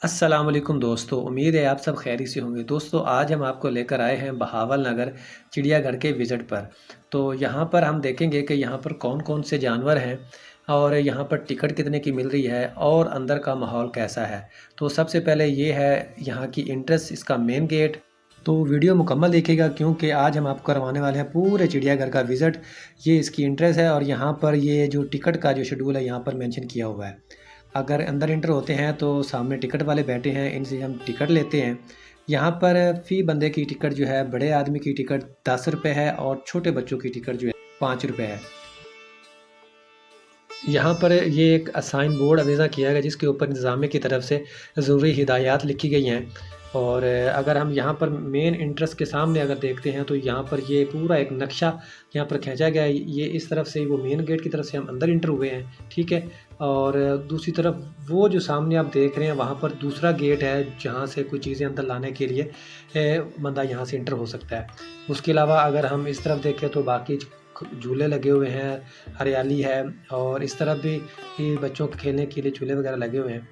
अस्सलाम वालेकुम दोस्तों, उम्मीद है आप सब खैरी से होंगे। दोस्तों आज हम आपको लेकर आए हैं बहावल नगर चिड़ियाघर के विज़िट पर। तो यहाँ पर हम देखेंगे कि यहाँ पर कौन-कौन से जानवर हैं और यहाँ पर टिकट कितने की मिल रही है और अंदर का माहौल कैसा है। तो सबसे पहले ये है यहाँ की एंट्रेंस, इसका मेन गेट। तो वीडियो मुकम्मल देखिएगा क्योंकि आज हम आपको करवाने वाले हैं पूरे चिड़ियाघर का विज़िट। ये इसकी एंट्रेंस है और यहाँ पर ये जो टिकट का जो शेड्यूल है यहाँ पर मेंशन किया हुआ है। अगर अंदर एंटर होते हैं तो सामने टिकट वाले बैठे हैं, इनसे हम टिकट लेते हैं। यहाँ पर फ़ी बंदे की टिकट जो है, बड़े आदमी की टिकट 10 रुपये है और छोटे बच्चों की टिकट जो है 5 रुपये है। यहाँ पर ये एक साइन बोर्ड अवेज़ा किया गया जिसके ऊपर इंतज़ामिया की तरफ से ज़रूरी हिदायत लिखी गई हैं। और अगर हम यहाँ पर मेन एंट्रेंस के सामने अगर देखते हैं तो यहाँ पर ये पूरा एक नक्शा यहाँ पर खींचा गया है। ये इस तरफ से वो मेन गेट की तरफ से हम अंदर इंटर हुए हैं, ठीक है। और दूसरी तरफ वो जो सामने आप देख रहे हैं वहाँ पर दूसरा गेट है जहाँ से कुछ चीज़ें अंदर लाने के लिए बंदा यहाँ से इंटर हो सकता है। उसके अलावा अगर हम इस तरफ देखें तो बाकी झूले लगे हुए हैं, हरियाली है और इस तरफ भी बच्चों के खेलने के लिए झूले वगैरह लगे हुए हैं।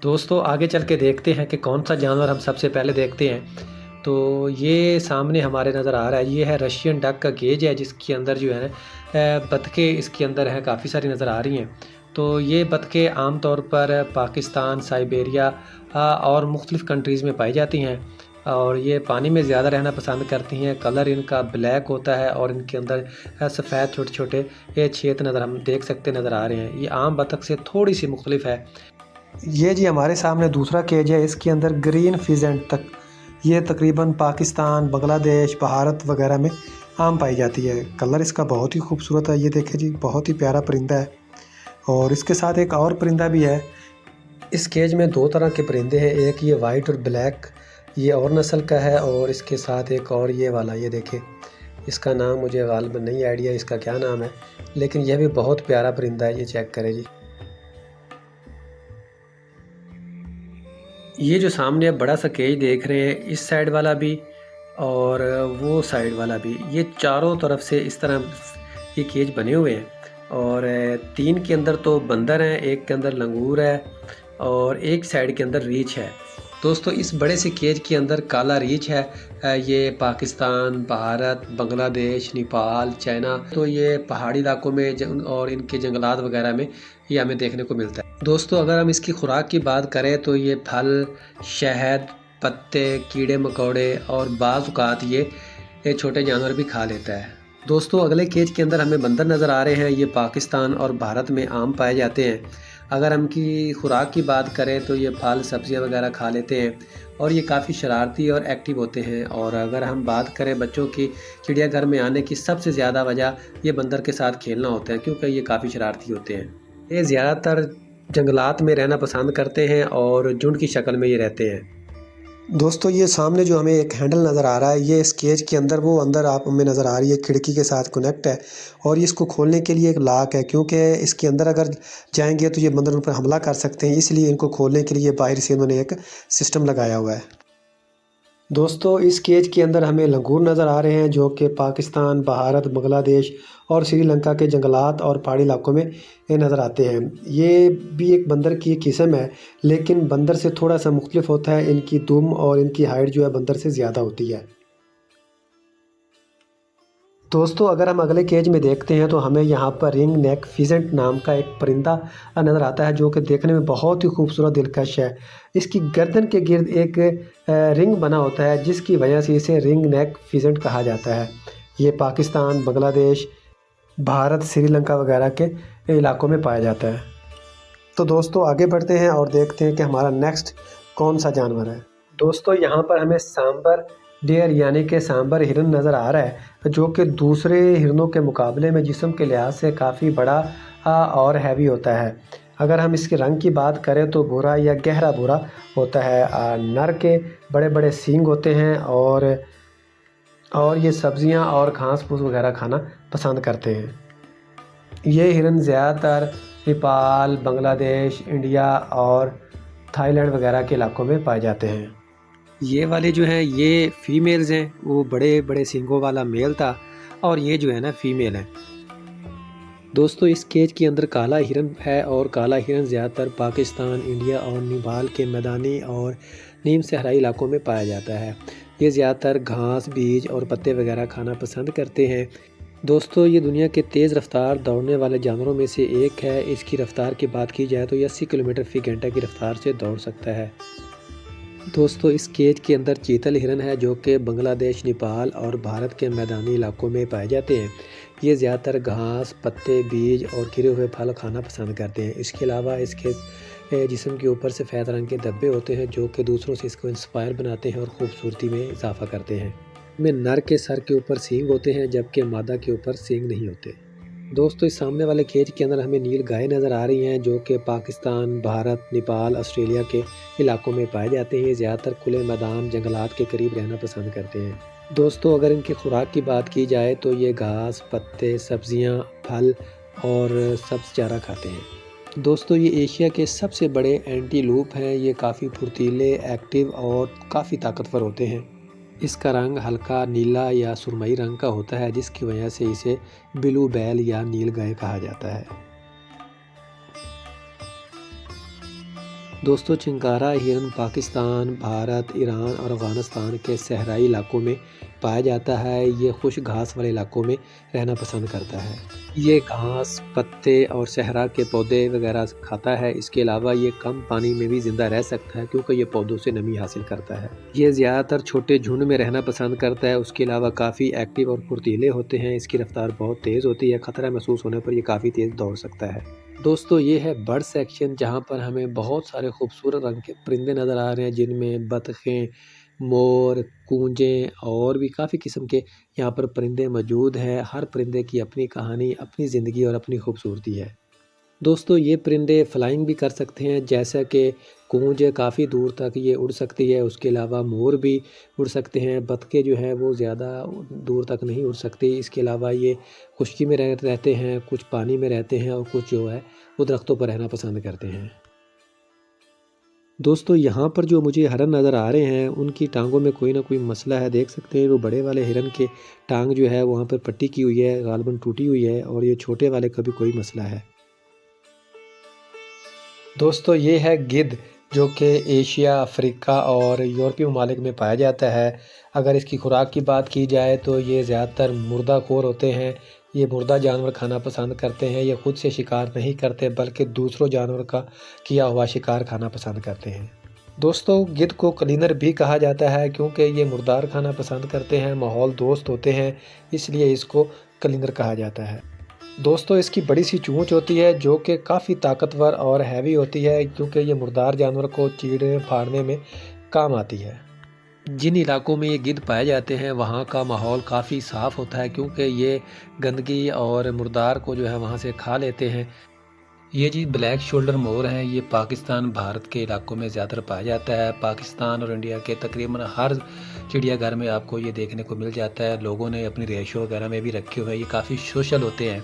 दोस्तों आगे चल के देखते हैं कि कौन सा जानवर हम सबसे पहले देखते हैं। तो ये सामने हमारे नज़र आ रहा है, ये है रशियन डक का केज है जिसके अंदर जो है बतखें इसके अंदर है, काफ़ी सारी नज़र आ रही हैं। तो ये बतखें आम तौर पर पाकिस्तान, साइबेरिया और मुख्तलिफ़ कंट्रीज़ में पाई जाती हैं और ये पानी में ज़्यादा रहना पसंद करती हैं। कलर इनका ब्लैक होता है और इनके अंदर सफ़ेद छोटे छोटे ये छेद हम देख सकते नज़र आ रहे हैं। ये आम बतख से थोड़ी सी मुख्तलिफ है। ये जी हमारे सामने दूसरा केज है, इसके अंदर ग्रीन फिजेंट तक ये तकरीबन पाकिस्तान, बांग्लादेश, भारत वगैरह में आम पाई जाती है। कलर इसका बहुत ही खूबसूरत है, ये देखें जी बहुत ही प्यारा परिंदा है। और इसके साथ एक और परिंदा भी है। इस केज में दो तरह के परिंदे हैं, एक ये वाइट और ब्लैक, ये और नस्ल का है और इसके साथ एक और ये वाला, ये देखें इसका नाम मुझे गालिबन नहीं आइडिया इसका क्या नाम है, लेकिन यह भी बहुत प्यारा परिंदा है। ये चेक करें जी, ये जो सामने आप बड़ा सा केज देख रहे हैं, इस साइड वाला भी और वो साइड वाला भी, ये चारों तरफ से इस तरह ये केज बने हुए हैं। और तीन के अंदर तो बंदर हैं, एक के अंदर लंगूर है और एक साइड के अंदर रीछ है। दोस्तों इस बड़े से केज के अंदर काला रीछ है। ये पाकिस्तान, भारत, बांग्लादेश, नेपाल, चाइना, तो ये पहाड़ी इलाकों में और इनके जंगलात वगैरह में ये हमें देखने को मिलता है। दोस्तों अगर हम इसकी खुराक की बात करें तो ये फल, शहद, पत्ते, कीड़े मकोड़े और बाज़ औक़ात ये छोटे जानवर भी खा लेता है। दोस्तों अगले केज के अंदर हमें बंदर नज़र आ रहे हैं, ये पाकिस्तान और भारत में आम पाए जाते हैं। अगर हम की खुराक की बात करें तो ये फल, सब्जियां वगैरह खा लेते हैं और ये काफ़ी शरारती और एक्टिव होते हैं। और अगर हम बात करें बच्चों की, चिड़ियाघर में आने की सबसे ज़्यादा वजह ये बंदर के साथ खेलना होता है क्योंकि ये काफ़ी शरारती होते हैं। ये ज़्यादातर जंगलात में रहना पसंद करते हैं और झुंड की शक्ल में ये रहते हैं। दोस्तों ये सामने जो हमें एक हैंडल नज़र आ रहा है, ये इस केज के अंदर वो अंदर आप हमें नज़र आ रही है, खिड़की के साथ कनेक्ट है और इसको खोलने के लिए एक लॉक है क्योंकि इसके अंदर अगर जाएंगे तो ये बंदर उन पर हमला कर सकते हैं, इसलिए इनको खोलने के लिए बाहर से इन्होंने एक सिस्टम लगाया हुआ है। दोस्तों इस केज के अंदर हमें लंगूर नज़र आ रहे हैं जो कि पाकिस्तान, भारत, बांग्लादेश और श्रीलंका के जंगलात और पहाड़ी इलाकों में ये नज़र आते हैं। ये भी एक बंदर की एक किस्म है लेकिन बंदर से थोड़ा सा मुख्तलिफ होता है, इनकी दुम और इनकी हाइट जो है बंदर से ज़्यादा होती है। दोस्तों अगर हम अगले केज में देखते हैं तो हमें यहाँ पर रिंग नेक फिजेंट नाम का एक परिंदा नज़र आता है जो कि देखने में बहुत ही खूबसूरत, दिलकश है। इसकी गर्दन के गिर्द एक रिंग बना होता है जिसकी वजह से इसे रिंग नेक फिजेंट कहा जाता है। ये पाकिस्तान, बांग्लादेश, भारत, श्रीलंका वगैरह के इलाकों में पाया जाता है। तो दोस्तों आगे बढ़ते हैं और देखते हैं कि हमारा नेक्स्ट कौन सा जानवर है। दोस्तों यहाँ पर हमें सांबर डियर यानी कि सांबर हिरन नज़र आ रहा है जो कि दूसरे हिरनों के मुकाबले में जिस्म के लिहाज से काफ़ी बड़ा और हैवी होता है। अगर हम इसके रंग की बात करें तो भूरा या गहरा भूरा होता है। नर के बड़े बड़े सींग होते हैं और ये सब्जियां और घास फूस वगैरह खाना पसंद करते हैं। ये हिरन ज़्यादातर नेपाल, बांग्लादेश, इंडिया और थाईलैंड वगैरह के इलाकों में पाए जाते हैं। ये वाले जो हैं ये फीमेल्स हैं, वो बड़े बड़े सींगों वाला मेल था और ये जो है ना फीमेल है। दोस्तों इस केज के अंदर काला हिरन है और काला हिरन ज़्यादातर पाकिस्तान, इंडिया और नेपाल के मैदानी और नीम सहराई इलाकों में पाया जाता है। ये ज़्यादातर घास, बीज और पत्ते वगैरह खाना पसंद करते हैं। दोस्तों ये दुनिया के तेज़ रफ्तार दौड़ने वाले जानवरों में से एक है। इसकी रफ्तार की बात की जाए तो ये 80 किलोमीटर फ़ी घंटा की रफ्तार से दौड़ सकता है। दोस्तों इस केज के अंदर चीतल हिरन है जो कि बांग्लादेश, नेपाल और भारत के मैदानी इलाकों में पाए जाते हैं। ये ज़्यादातर घास, पत्ते, बीज और गिरे हुए फल खाना पसंद करते हैं। इसके अलावा इसके जिस्म के ऊपर सफ़ेद रंग के धब्बे होते हैं जो कि दूसरों से इसको इंस्पायर बनाते हैं और ख़ूबसूरती में इजाफा करते हैं। में नर के सर के ऊपर सींग होते हैं जबकि मादा के ऊपर सींग नहीं होते। दोस्तों इस सामने वाले केज के अंदर हमें नील गाय नज़र आ रही हैं जो कि पाकिस्तान, भारत, नेपाल, ऑस्ट्रेलिया के इलाकों में पाए जाते हैं। ये ज़्यादातर खुले मैदान, जंगलात के करीब रहना पसंद करते हैं। दोस्तों अगर इनकी खुराक की बात की जाए तो ये घास, पत्ते, सब्जियां, फल और सब्ज़ चारा खाते हैं। दोस्तों ये एशिया के सबसे बड़े एंटीलूप हैं। ये काफ़ी फुर्तीले, एक्टिव और काफ़ी ताकतवर होते हैं। इसका रंग हल्का नीला या सुरमई रंग का होता है जिसकी वजह से इसे ब्लू बैल या नील गाय कहा जाता है। दोस्तों चिंकारा हिरन पाकिस्तान, भारत, ईरान और अफ़गानिस्तान के सहराई इलाकों में पाया जाता है। ये खुश घास वाले इलाकों में रहना पसंद करता है। ये घास, पत्ते और सहरा के पौधे वगैरह खाता है। इसके अलावा ये कम पानी में भी ज़िंदा रह सकता है क्योंकि ये पौधों से नमी हासिल करता है। ये ज़्यादातर छोटे झुंड में रहना पसंद करता है। उसके अलावा काफ़ी एक्टिव और फुर्तीले होते हैं। इसकी रफ्तार बहुत तेज़ होती है। ख़तरा महसूस होने पर ये काफ़ी तेज़ दौड़ सकता है। दोस्तों ये है बर्ड सेक्शन जहाँ पर हमें बहुत सारे खूबसूरत रंग के परिंदे नज़र आ रहे हैं जिनमें बतखें, मोर, कूंजें और भी काफ़ी किस्म के यहाँ पर परिंदे मौजूद हैं। हर परिंदे की अपनी कहानी, अपनी ज़िंदगी और अपनी खूबसूरती है। दोस्तों ये परिंदे फ्लाइंग भी कर सकते हैं जैसा कि कूंज काफ़ी दूर तक ये उड़ सकती है। उसके अलावा मोर भी उड़ सकते हैं। बतखें जो है वो ज़्यादा दूर तक नहीं उड़ सकती। इसके अलावा ये खुश्की में रहते हैं, कुछ पानी में रहते हैं और कुछ जो है वो दरख्तों पर रहना पसंद करते हैं। दोस्तों यहाँ पर जो मुझे हिरन नज़र आ रहे हैं उनकी टांगों में कोई ना कोई मसला है। देख सकते हैं वो बड़े वाले हिरन के टांग जो है वहाँ पर पट्टी की हुई है, गालबन टूटी हुई है और ये छोटे वाले का भी कोई मसला है। दोस्तों ये है गिद्ध जो कि एशिया, अफ्रीका और यूरोपीय ममालिक में पाया जाता है। अगर इसकी खुराक की बात की जाए तो ये ज़्यादातर मुर्दाखोर होते हैं। ये मुर्दा जानवर खाना पसंद करते हैं। ये खुद से शिकार नहीं करते बल्कि दूसरों जानवर का किया हुआ शिकार खाना पसंद करते हैं। दोस्तों गिद्ध को क्लीनर भी कहा जाता है क्योंकि ये मुर्दार खाना पसंद करते हैं, माहौल दोस्त होते हैं, इसलिए इसको क्लीनर कहा जाता है। दोस्तों इसकी बड़ी सी चोंच होती है जो कि काफ़ी ताकतवर और हैवी होती है क्योंकि ये मुर्दार जानवर को चीरने फाड़ने में काम आती है। जिन इलाकों में ये गिद्ध पाए जाते हैं वहाँ का माहौल काफ़ी साफ़ होता है क्योंकि ये गंदगी और मुर्दार को जो है वहाँ से खा लेते हैं। ये जी ब्लैक शोल्डर मोर हैं। ये पाकिस्तान, भारत के इलाकों में ज़्यादातर पाया जाता है। पाकिस्तान और इंडिया के तकरीबन हर चिड़ियाघर में आपको ये देखने को मिल जाता है। लोगों ने अपनी रिहाइशों वगैरह में भी रखे हुए हैं। ये काफ़ी सोशल होते हैं।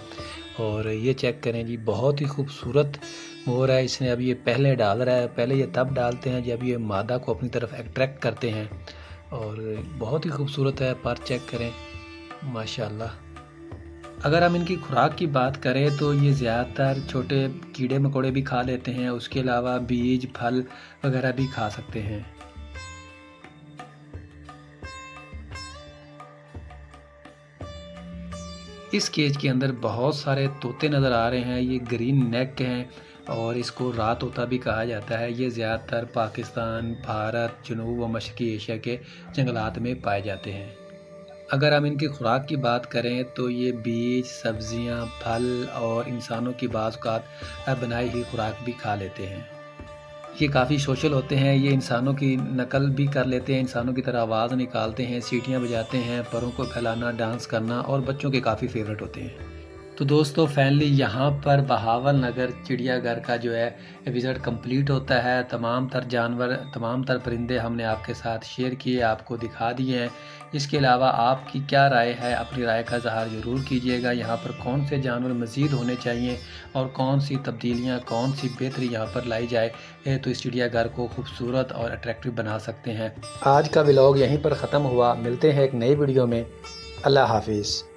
और ये चेक करें जी, बहुत ही खूबसूरत मोर है। इसने अभी ये पहले डाल रहा है। पहले ये तब डालते हैं जब ये मादा को अपनी तरफ अट्रैक्ट करते हैं और बहुत ही खूबसूरत है। पर चेक करें, माशाल्लाह। अगर हम इनकी खुराक की बात करें तो ये ज़्यादातर छोटे कीड़े मकोड़े भी खा लेते हैं। उसके अलावा बीज, फल वगैरह भी खा सकते हैं। इस केज के अंदर बहुत सारे तोते नज़र आ रहे हैं। ये ग्रीन नेक हैं और इसको रात तोता भी कहा जाता है। ये ज़्यादातर पाकिस्तान, भारत, जनूब व मशरक़ी एशिया के जंगलात में पाए जाते हैं। अगर हम इनकी खुराक की बात करें तो ये बीज, सब्जियां, फल और इंसानों की बाज़ औक़ात बनाई हुई खुराक भी खा लेते हैं। ये काफ़ी सोशल होते हैं। ये इंसानों की नकल भी कर लेते हैं, इंसानों की तरह आवाज़ निकालते हैं, सीटियाँ बजाते हैं, पैरों को फैलाना, डांस करना और बच्चों के काफ़ी फेवरेट होते हैं। तो दोस्तों फाइनली यहाँ पर बहावल नगर चिड़ियाघर का जो है विज़िट कंप्लीट होता है। तमाम तर जानवर, तमाम तर परिंदे हमने आपके साथ शेयर किए, आपको दिखा दिए हैं। इसके अलावा आपकी क्या राय है, अपनी राय का इज़हार ज़रूर कीजिएगा। यहाँ पर कौन से जानवर मज़ीद होने चाहिए और कौन सी तब्दीलियाँ, कौन सी बेहतरी यहाँ पर लाई जाए तो इस चिड़ियाघर को खूबसूरत और अट्रैक्टिव बना सकते हैं। आज का व्लॉग यहीं पर ख़त्म हुआ। मिलते हैं एक नई वीडियो में। अल्लाह हाफिज़।